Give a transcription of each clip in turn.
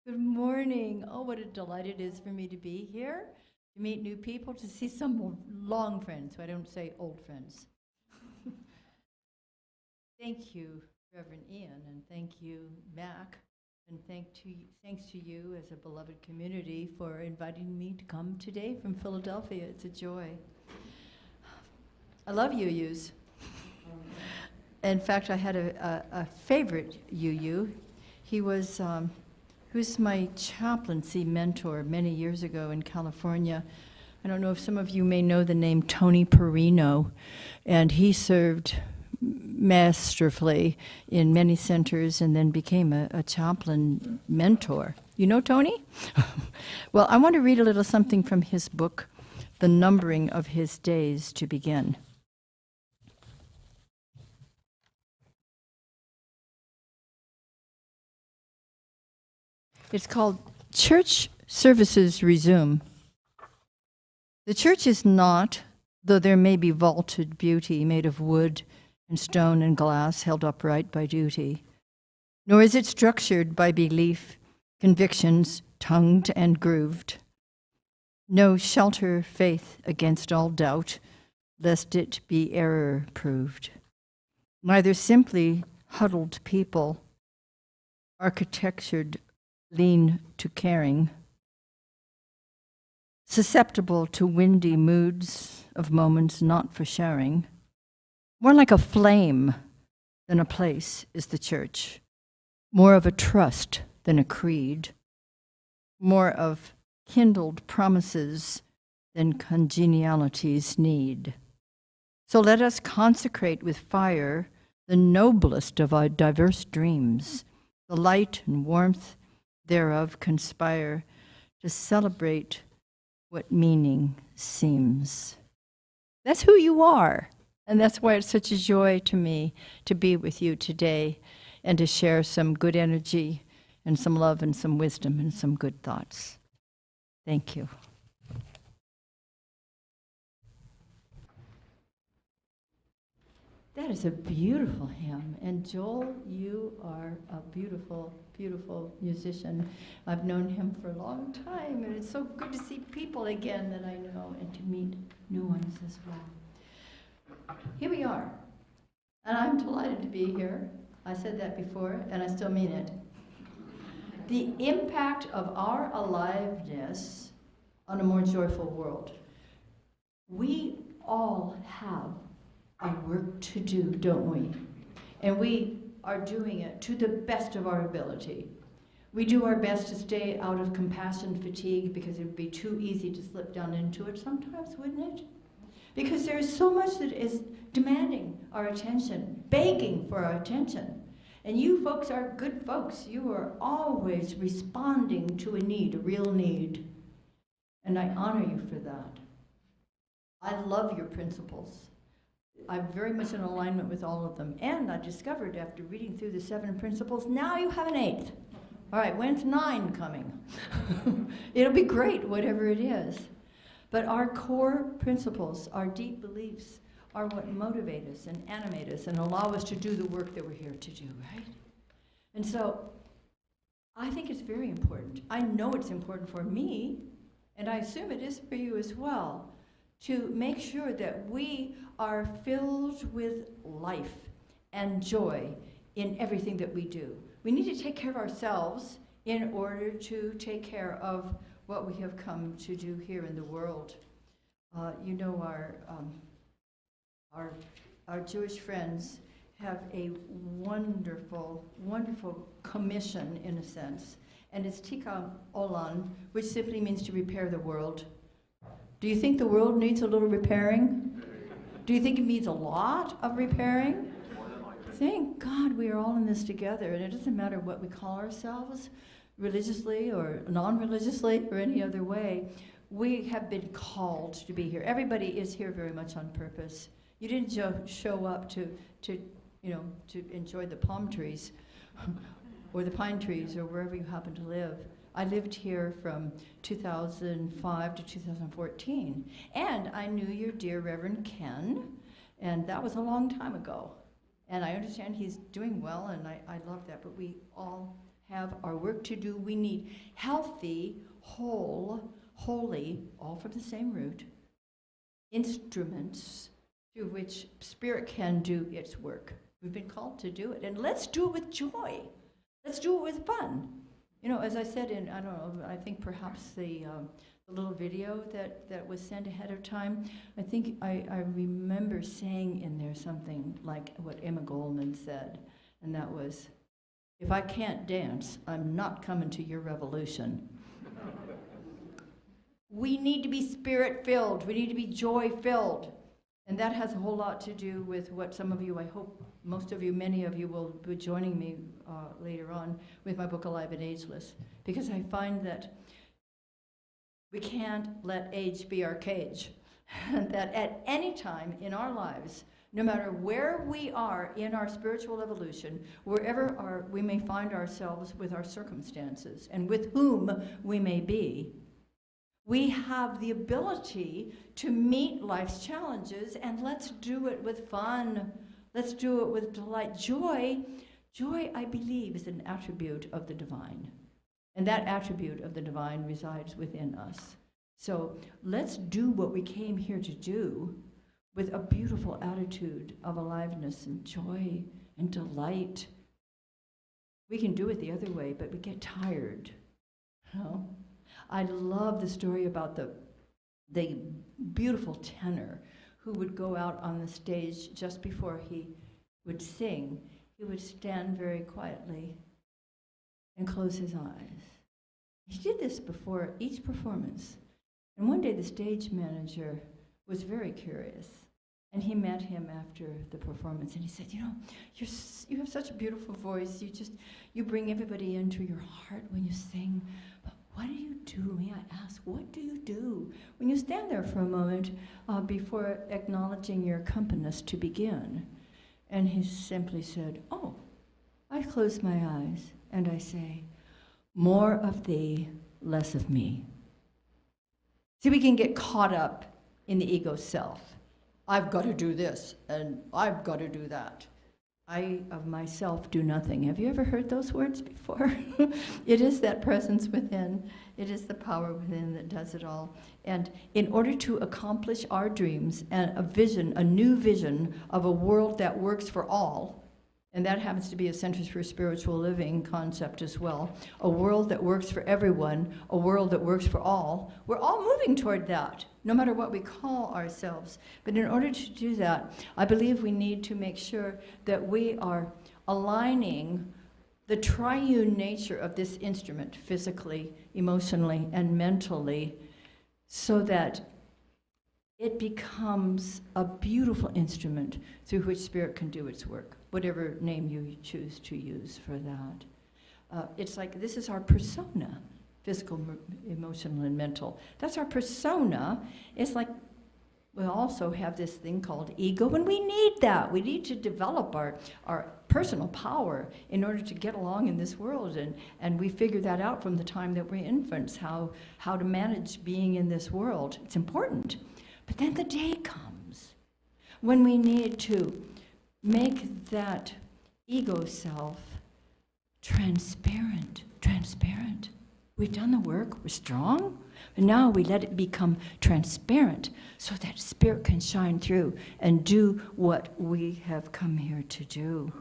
Good morning. Oh, what a delight it is for me to be here, to meet new people, to see some long friends, so I don't say old friends. Thank you, Reverend Ian, and thank you, Mack, and thanks to you as a beloved community for inviting me to come today from Philadelphia. It's a joy. I love UUs. In fact, I had a favorite UU. He was who's my chaplaincy mentor many years ago in California. I don't know if some of you may know the name Tony Perino, and he served masterfully in many centers and then became a chaplain mentor. You know Tony? Well, I want to read a little something from his book, The Numbering of His Days, to begin. It's called Church Services Resume. The church is not, though there may be vaulted beauty made of wood and stone and glass held upright by duty, nor is it structured by belief, convictions tongued and grooved. No shelter faith against all doubt, lest it be error proved. Neither simply huddled people, architectured lean to caring, susceptible to windy moods of moments not for sharing. More like a flame than a place is the church, more of a trust than a creed, more of kindled promises than congeniality's need. So let us consecrate with fire the noblest of our diverse dreams, the light and warmth thereof conspire to celebrate what meaning seems. That's who you are, and that's why it's such a joy to me to be with you today and to share some good energy and some love and some wisdom and some good thoughts. Thank you. That is a beautiful hymn. And Joel, you are a beautiful, beautiful musician. I've known him for a long time, and it's so good to see people again that I know and to meet new ones as well. Here we are, and I'm delighted to be here. I said that before, and I still mean it. The impact of our aliveness on a more joyful world. We all have our work to do, don't we? And we are doing it to the best of our ability. We do our best to stay out of compassion fatigue because it would be too easy to slip down into it sometimes, wouldn't it? Because there is so much that is demanding our attention, begging for our attention. And you folks are good folks. You are always responding to a need, a real need. And I honor you for that. I love your principles. I'm very much in alignment with all of them. And I discovered after reading through the 7 principles, now you have an 8th. All right, when's 9 coming? It'll be great, whatever it is. But our core principles, our deep beliefs, are what motivate us and animate us and allow us to do the work that we're here to do, right? And so I think it's very important. I know it's important for me, and I assume it is for you as well, to make sure that we are filled with life and joy in everything that we do. We need to take care of ourselves in order to take care of what we have come to do here in the world. You know, our Jewish friends have a wonderful, wonderful commission, in a sense, and it's Tikkun Olam, which simply means to repair the world. Do you think the world needs a little repairing? Do you think it needs a lot of repairing? Thank God we are all in this together, and it doesn't matter what we call ourselves, religiously or non-religiously or any other way. We have been called to be here. Everybody is here very much on purpose. You didn't show up to enjoy the palm trees or the pine trees or wherever you happen to live. I lived here from 2005 to 2014, and I knew your dear Reverend Ken, and that was a long time ago. And I understand he's doing well, and I love that, but we all have our work to do. We need healthy, whole, holy, all from the same root, instruments through which Spirit can do its work. We've been called to do it. And let's do it with joy. Let's do it with fun. You know, as I said in, I don't know, I think perhaps the little video that was sent ahead of time, I think I remember saying in there something like what Emma Goldman said, and that was, if I can't dance, I'm not coming to your revolution. We need to be Spirit-filled. We need to be joy-filled. And that has a whole lot to do with what some of you, I hope most of you, many of you will be joining me later on with my book, Alive and Ageless, because I find that we can't let age be our cage. That at any time in our lives, no matter where we are in our spiritual evolution, wherever we may find ourselves with our circumstances and with whom we may be, we have the ability to meet life's challenges, and let's do it with fun. Let's do it with delight. Joy, I believe, is an attribute of the divine. And that attribute of the divine resides within us. So let's do what we came here to do with a beautiful attitude of aliveness and joy and delight. We can do it the other way, but we get tired. You know? I love the story about the beautiful tenor who would go out on the stage just before he would sing. He would stand very quietly and close his eyes. He did this before each performance. And one day the stage manager was very curious, and he met him after the performance, and he said, you know, you have such a beautiful voice. You bring everybody into your heart when you sing. But what do you do? May I ask, what do you do when you stand there for a moment before acknowledging your accompanist to begin? And he simply said, oh, I close my eyes and I say, more of thee, less of me. See, we can get caught up in the ego self. I've got to do this and I've got to do that. I of myself do nothing. Have you ever heard those words before? It is that presence within. It is the power within that does it all. And in order to accomplish our dreams and a new vision of a world that works for all, and that happens to be a Centers for Spiritual Living concept as well, a world that works for everyone, a world that works for all, we're all moving toward that, no matter what we call ourselves. But in order to do that, I believe we need to make sure that we are aligning the triune nature of this instrument, physically, emotionally, and mentally, so that it becomes a beautiful instrument through which Spirit can do its work, whatever name you choose to use for that. It's like this is our persona, physical, emotional, and mental. That's our persona. It's like we also have this thing called ego, and we need that. We need to develop our personal power in order to get along in this world, and we figure that out from the time that we're infants, how to manage being in this world. It's important. But then the day comes when we need to make that ego self transparent. We've done the work, we're strong, and now we let it become transparent so that Spirit can shine through and do what we have come here to do.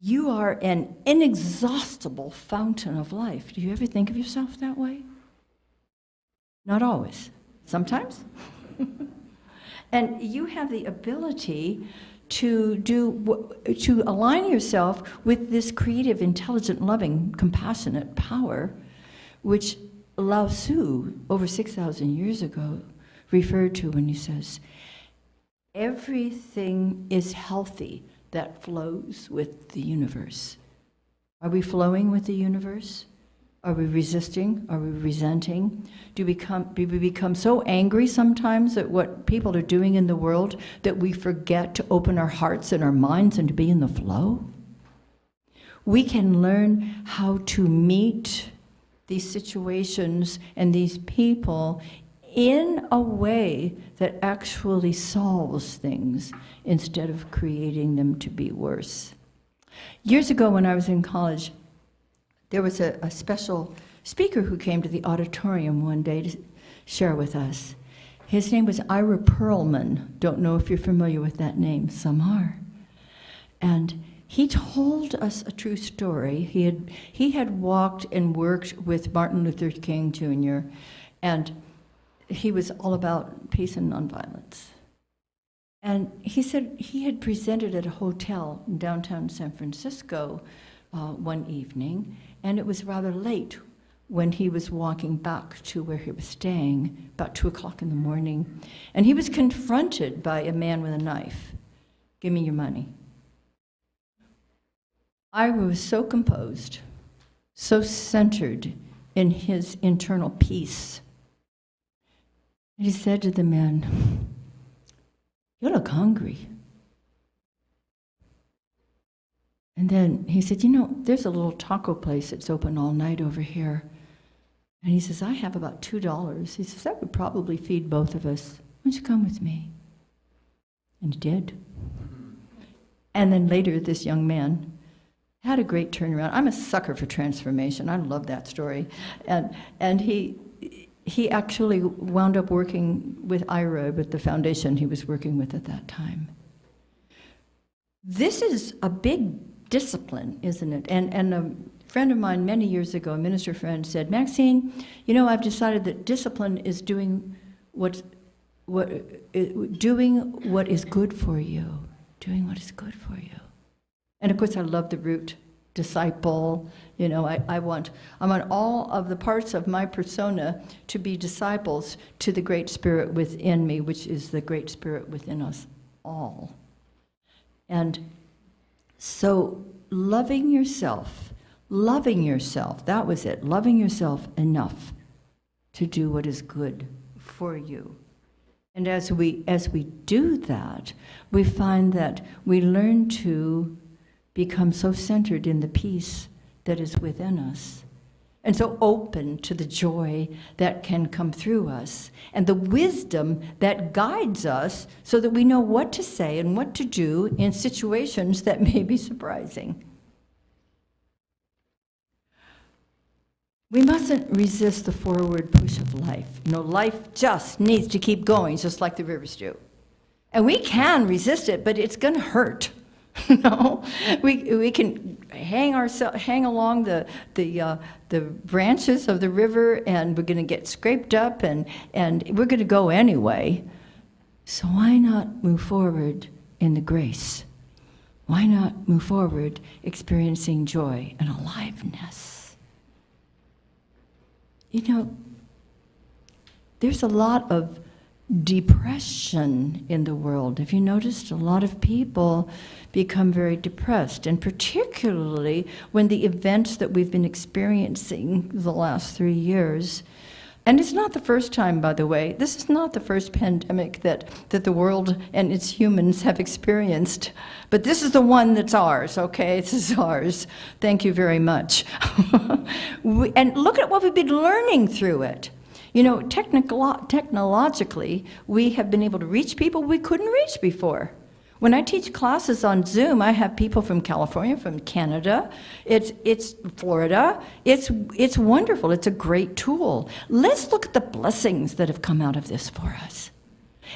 You are an inexhaustible fountain of life. Do you ever think of yourself that way? Not always. Sometimes. And you have the ability to align yourself with this creative, intelligent, loving, compassionate power, which Lao Tzu, over 6,000 years ago, referred to when he says, everything is healthy that flows with the universe. Are we flowing with the universe? Are we resisting? Are we resenting? Do we become so angry sometimes at what people are doing in the world that we forget to open our hearts and our minds and to be in the flow? We can learn how to meet these situations and these people in a way that actually solves things instead of creating them to be worse. Years ago when I was in college, there was a special speaker who came to the auditorium one day to share with us. His name was Ira Perlman. Don't know if you're familiar with that name. Some are. And he told us a true story. He had walked and worked with Martin Luther King Jr., and he was all about peace and nonviolence. And he said he had presented at a hotel in downtown San Francisco one evening, and it was rather late when he was walking back to where he was staying, about 2 o'clock in the morning, and he was confronted by a man with a knife. "Give me your money." I was so composed, so centered in his internal peace. And he said to the man, "You look hungry." And then he said, "You know, there's a little taco place that's open all night over here." And he says, "I have about $2. He says, "That would probably feed both of us. Why don't you come with me?" And he did. And then later, this young man had a great turnaround. I'm a sucker for transformation. I love that story. And he actually wound up working with IRA, with the foundation he was working with at that time. This is a big discipline, isn't it? And a friend of mine many years ago, a minister friend, said, "Maxine, you know, I've decided that discipline is doing what is good for you. Doing what is good for you." And of course, I love the root disciple. You know, I want all of the parts of my persona to be disciples to the Great Spirit within me, which is the Great Spirit within us all. And so loving yourself, that was it, loving yourself enough to do what is good for you. And as we do that, we find that we learn to become so centered in the peace that is within us, and so open to the joy that can come through us, and the wisdom that guides us so that we know what to say and what to do in situations that may be surprising. We mustn't resist the forward push of life. You know, life just needs to keep going, just like the rivers do. And we can resist it, but it's going to hurt. You know, we can hang along the branches of the river, and we're going to get scraped up, and we're going to go anyway. So why not move forward in the grace? Why not move forward experiencing joy and aliveness? You know, there's a lot of depression in the world. Have you noticed? A lot of people become very depressed, and particularly when the events that we've been experiencing the last 3 years, and it's not the first time, by the way, this is not the first pandemic that the world and its humans have experienced, but this is the one that's ours, okay? This is ours. Thank you very much. And look at what we've been learning through it. You know, technologically, we have been able to reach people we couldn't reach before. When I teach classes on Zoom, I have people from California, from Canada, it's Florida. It's wonderful. It's a great tool. Let's look at the blessings that have come out of this for us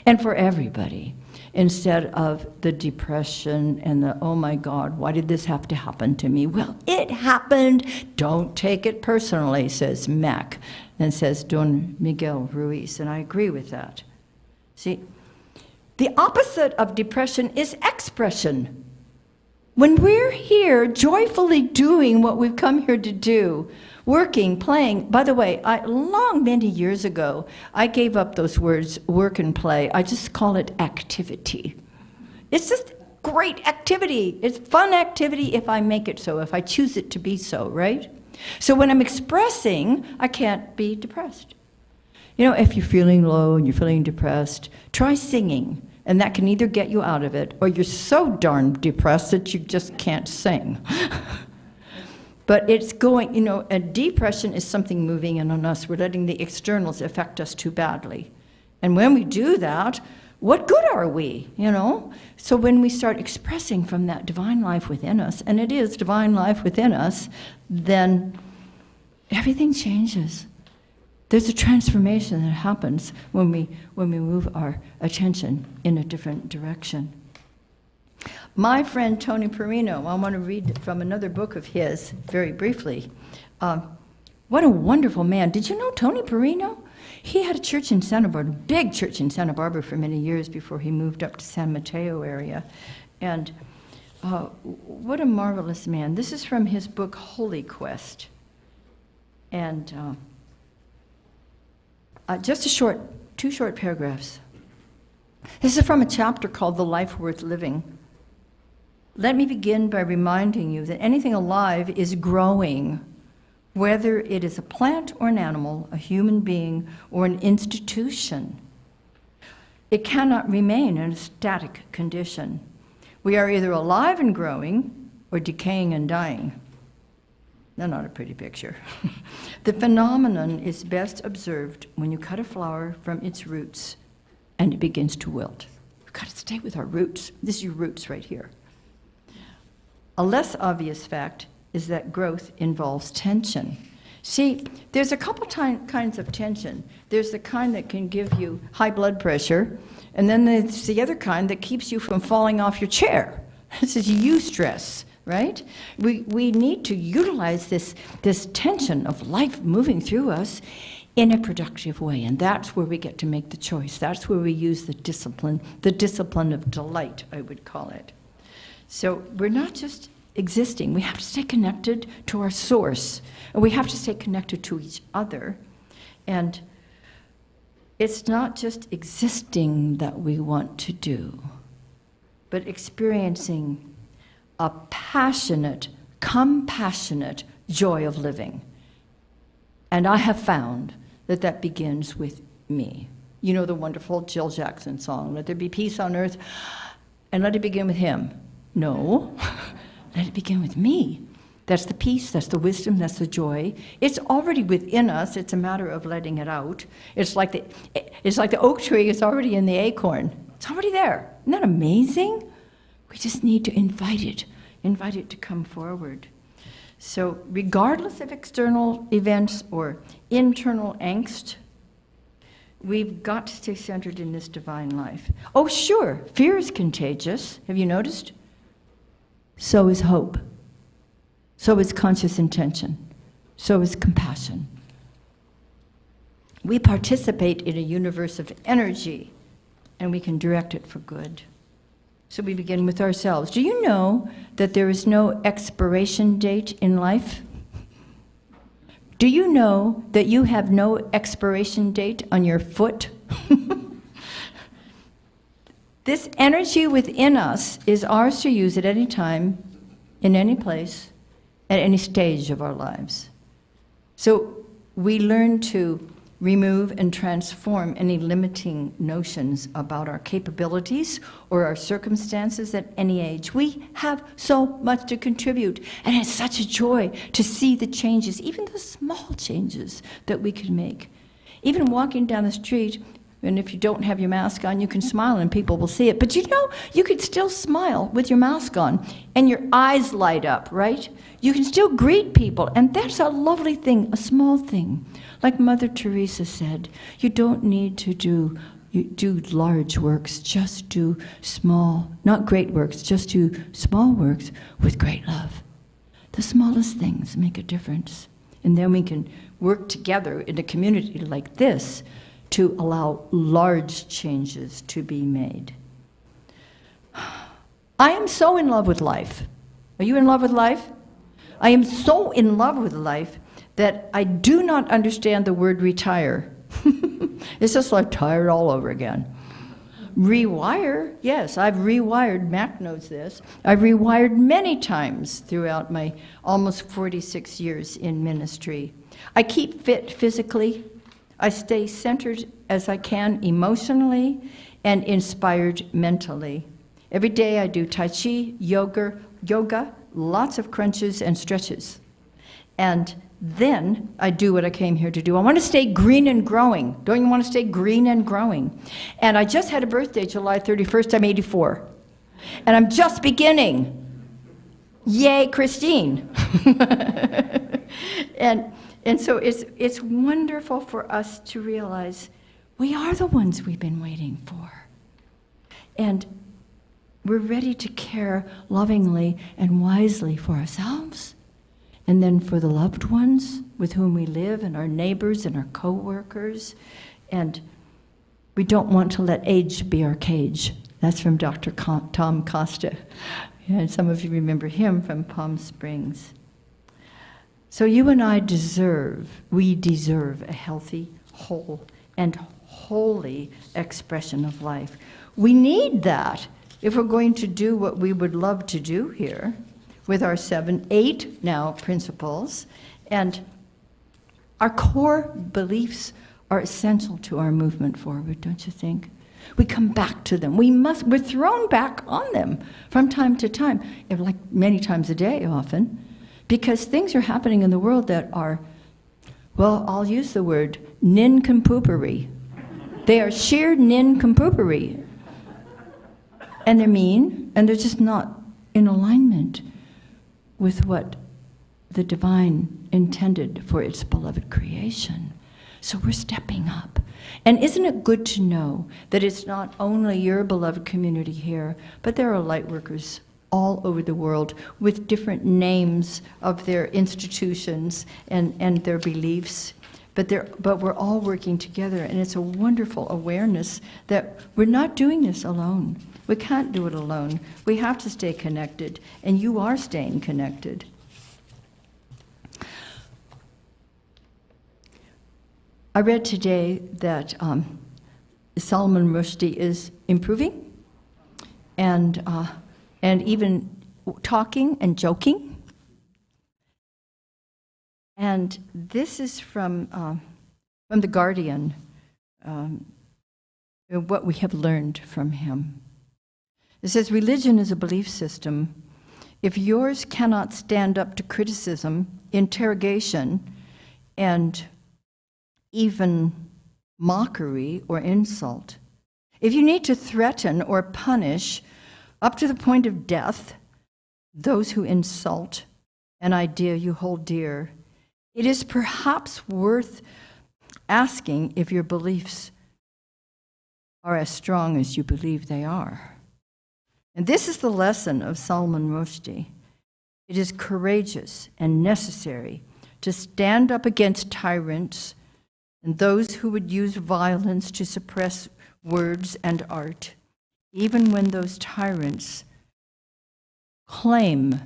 and for everybody, instead of the depression and the, "Oh my God, why did this have to happen to me?" Well, it happened. Don't take it personally, says Mack, and says Don Miguel Ruiz, and I agree with that. See, the opposite of depression is expression. When we're here joyfully doing what we've come here to do, working, playing. By the way, many years ago, I gave up those words, work and play. I just call it activity. It's just great activity. It's fun activity if I make it so, if I choose it to be so, right? So when I'm expressing, I can't be depressed. You know, if you're feeling low and you're feeling depressed, try singing. And that can either get you out of it, or you're so darn depressed that you just can't sing. But it's going, a depression is something moving in on us. We're letting the externals affect us too badly. And when we do that, what good are we, So when we start expressing from that divine life within us, and it is divine life within us, then everything changes. There's a transformation that happens when we move our attention in a different direction. My friend Tony Perino, I want to read from another book of his very briefly. What a wonderful man. Did you know Tony Perino? He had a church in Santa Barbara, a big church in Santa Barbara for many years before he moved up to San Mateo area. And what a marvelous man. This is from his book, Holy Quest. And just two short paragraphs. This is from a chapter called The Life Worth Living. Let me begin by reminding you that anything alive is growing, whether it is a plant or an animal, a human being, or an institution. It cannot remain in a static condition. We are either alive and growing or decaying and dying. That's not a pretty picture. The phenomenon is best observed when you cut a flower from its roots and it begins to wilt. We've got to stay with our roots. This is your roots right here. A less obvious fact is that growth involves tension. See, there's a couple kinds of tension. There's the kind that can give you high blood pressure, and then there's the other kind that keeps you from falling off your chair. This is eustress, right? We need to utilize this tension of life moving through us in a productive way, and that's where we get to make the choice. That's where we use the discipline of delight, I would call it. So we're not just existing. We have to stay connected to our source, and we have to stay connected to each other. And it's not just existing that we want to do, but experiencing a passionate, compassionate joy of living. And I have found that begins with me. You know the wonderful Jill Jackson song, "Let there be peace on earth, and let it begin with him." No, let it begin with me. That's the peace, that's the wisdom, that's the joy. It's already within us. It's a matter of letting it out. It's like the oak tree is already in the acorn. It's already there. Isn't that amazing? We just need to invite it to come forward. So regardless of external events or internal angst, we've got to stay centered in this divine life. Oh, sure, fear is contagious. Have you noticed? So is hope. So is conscious intention. So is compassion. We participate in a universe of energy, and we can direct it for good. So we begin with ourselves. Do you know that there is no expiration date in life? Do you know that you have no expiration date on your foot? This energy within us is ours to use at any time, in any place, at any stage of our lives. So we learn to remove and transform any limiting notions about our capabilities or our circumstances at any age. We have so much to contribute, and it's such a joy to see the changes, even the small changes that we can make. Even walking down the street, and if you don't have your mask on, you can smile and people will see it. But you could still smile with your mask on and your eyes light up, right? You can still greet people, and that's a lovely thing, a small thing. Like Mother Teresa said, you don't need to do large works, just do small, not great works, just do small works with great love. The smallest things make a difference. And then we can work together in a community like this to allow large changes to be made. I am so in love with life. Are you in love with life? I am so in love with life that I do not understand the word retire. It's just like tired all over again. Rewire, yes, I've rewired. Mack knows this. I've rewired many times throughout my almost 46 years in ministry. I keep fit physically. I stay centered as I can emotionally and inspired mentally. Every day I do Tai Chi, yoga, lots of crunches and stretches. And then I do what I came here to do. I want to stay green and growing. Don't you want to stay green and growing? And I just had a birthday, July 31st. I'm 84. And I'm just beginning. Yay, Christine. And so it's wonderful for us to realize we are the ones we've been waiting for. And we're ready to care lovingly and wisely for ourselves, and then for the loved ones with whom we live, and our neighbors and our co-workers. And we don't want to let age be our cage. That's from Dr. Tom Costa. And some of you remember him from Palm Springs. So you and I deserve a healthy, whole, and holy expression of life. We need that if we're going to do what we would love to do here with our 8 now principles. And our core beliefs are essential to our movement forward, don't you think? We come back to them. We're thrown back on them from time to time, like many times a day often, because things are happening in the world that are, well, I'll use the word nincompoopery. They are sheer nincompoopery. And they're mean, and they're just not in alignment with what the divine intended for its beloved creation. So we're stepping up. And isn't it good to know that it's not only your beloved community here, but there are light workers all over the world with different names of their institutions and their beliefs. But we're all working together, and it's a wonderful awareness that we're not doing this alone. We can't do it alone. We have to stay connected, and you are staying connected. I read today that Salman Rushdie is improving, and even talking and joking. And this is from The Guardian, what we have learned from him. It says, religion is a belief system. If yours cannot stand up to criticism, interrogation, and even mockery or insult, if you need to threaten or punish up to the point of death those who insult an idea you hold dear, it is perhaps worth asking if your beliefs are as strong as you believe they are. And this is the lesson of Salman Rushdie. It is courageous and necessary to stand up against tyrants and those who would use violence to suppress words and art, even when those tyrants claim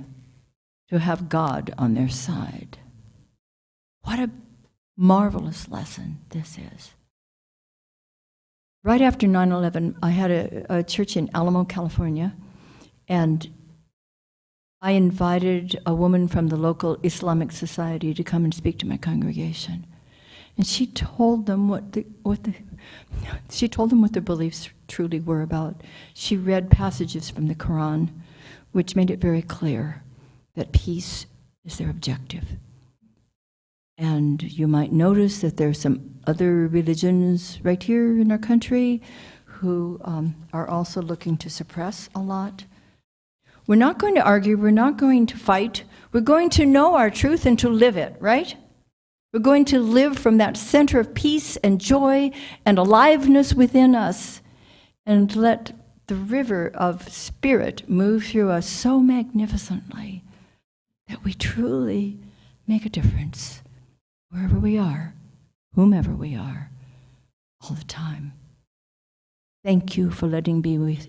to have God on their side. What a marvelous lesson this is. Right after 9/11, I had a church in Alamo, California, and I invited a woman from the local Islamic society to come and speak to my congregation. And she told them what their beliefs truly were about. She read passages from the Quran, which made it very clear that peace is their objective. And you might notice that there's some other religions right here in our country who are also looking to suppress a lot. We're not going to argue, we're not going to fight, we're going to know our truth and to live it, right? We're going to live from that center of peace and joy and aliveness within us, and let the river of spirit move through us so magnificently that we truly make a difference wherever we are, whomever we are, all the time. Thank you for letting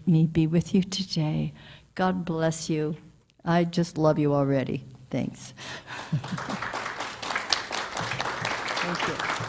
me be with you today. God bless you. I just love you already. Thanks. Thank you.